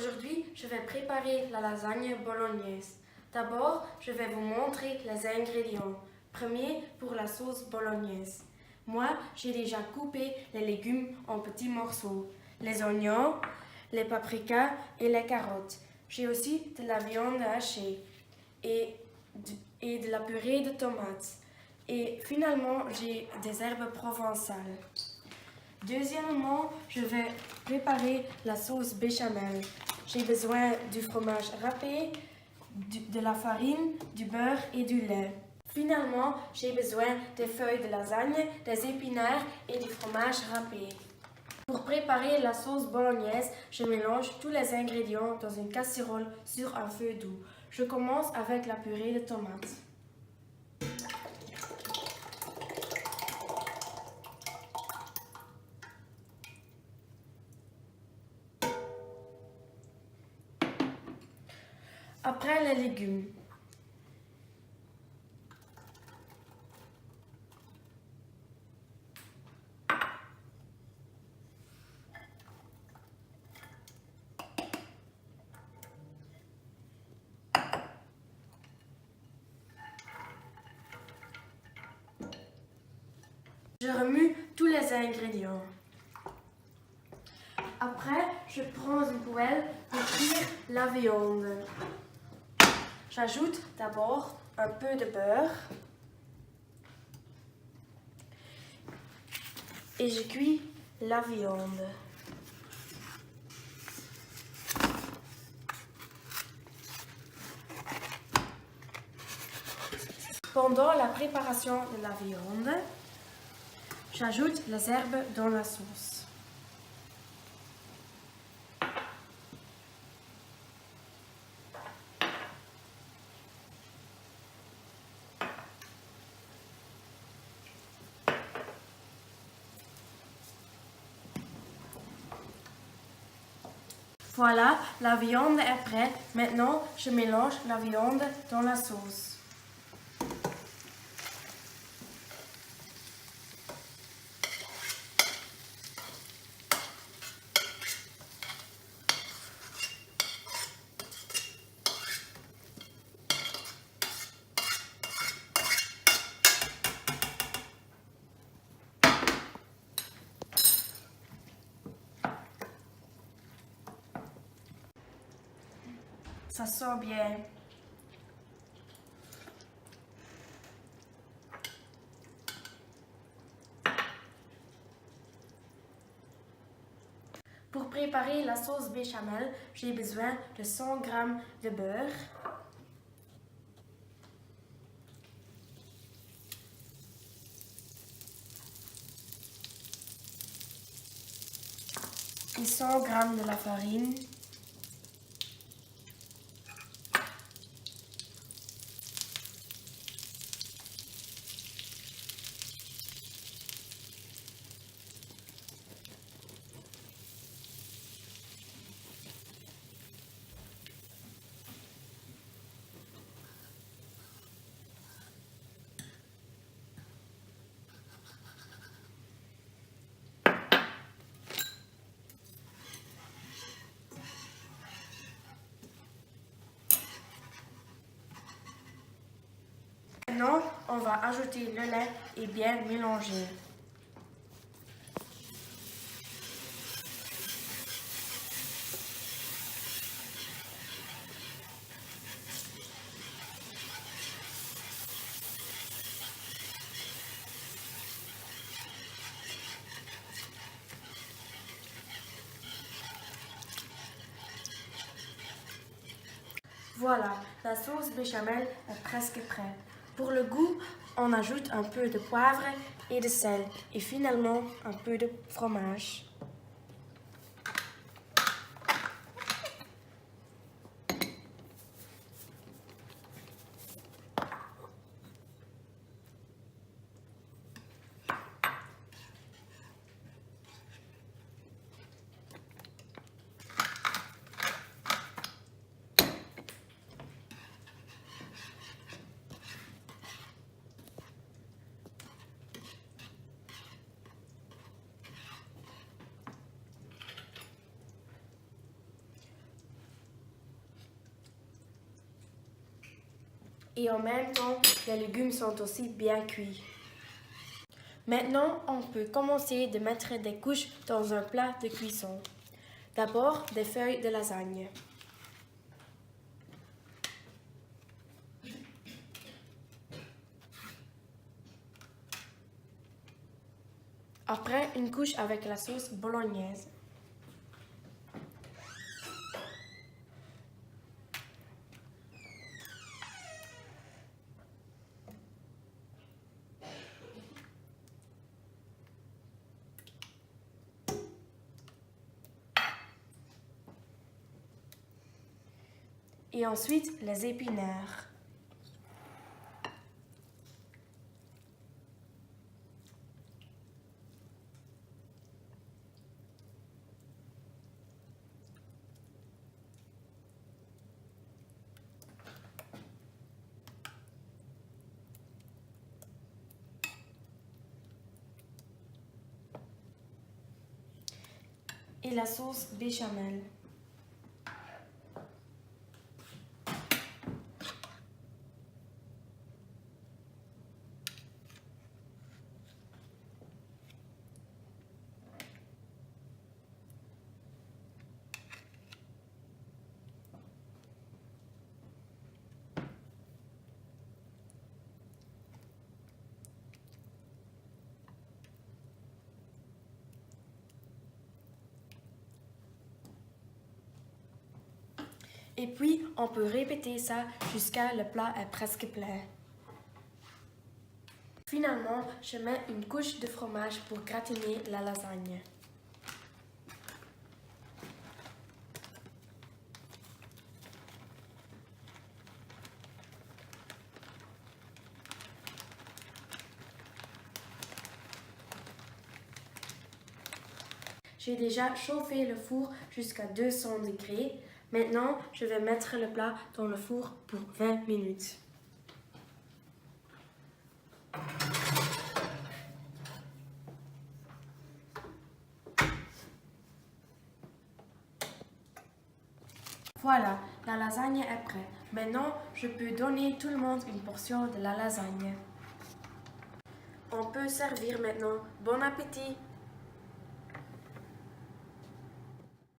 Aujourd'hui, je vais préparer la lasagne bolognaise. D'abord, je vais vous montrer les ingrédients. Premier, pour la sauce bolognaise. Moi, j'ai déjà coupé les légumes en petits morceaux. Les oignons, les paprikas et les carottes. J'ai aussi de la viande hachée et de la purée de tomates. Et finalement, j'ai des herbes provençales. Deuxièmement, je vais préparer la sauce béchamel. J'ai besoin du fromage râpé, de la farine, du beurre et du lait. Finalement, j'ai besoin des feuilles de lasagne, des épinards et du fromage râpé. Pour préparer la sauce bolognaise, je mélange tous les ingrédients dans une casserole sur un feu doux. Je commence avec la purée de tomates. Après les légumes. Je remue tous les ingrédients. Après, je prends une poêle pour cuire la viande. J'ajoute d'abord un peu de beurre et je cuis la viande. Pendant la préparation de la viande, j'ajoute les herbes dans la sauce. Voilà, la viande est prête. Maintenant, je mélange la viande dans la sauce. Ça sent bien. Pour préparer la sauce béchamel, j'ai besoin de 100 g de beurre, et 100 g de la farine, Maintenant, on va ajouter le lait et bien mélanger. Voilà, la sauce béchamel est presque prête. Pour le goût, on ajoute un peu de poivre et de sel et finalement un peu de fromage. Et en même temps, les légumes sont aussi bien cuits. Maintenant, on peut commencer de mettre des couches dans un plat de cuisson. D'abord, des feuilles de lasagne. Après, une couche avec la sauce bolognaise. Et ensuite, les épinards. Et la sauce béchamel. Et puis, on peut répéter ça jusqu'à le plat est presque plein. Finalement, je mets une couche de fromage pour gratiner la lasagne. J'ai déjà chauffé le four jusqu'à 200 degrés. Maintenant, je vais mettre le plat dans le four pour 20 minutes. Voilà, la lasagne est prête. Maintenant, je peux donner tout le monde une portion de la lasagne. On peut servir maintenant. Bon appétit!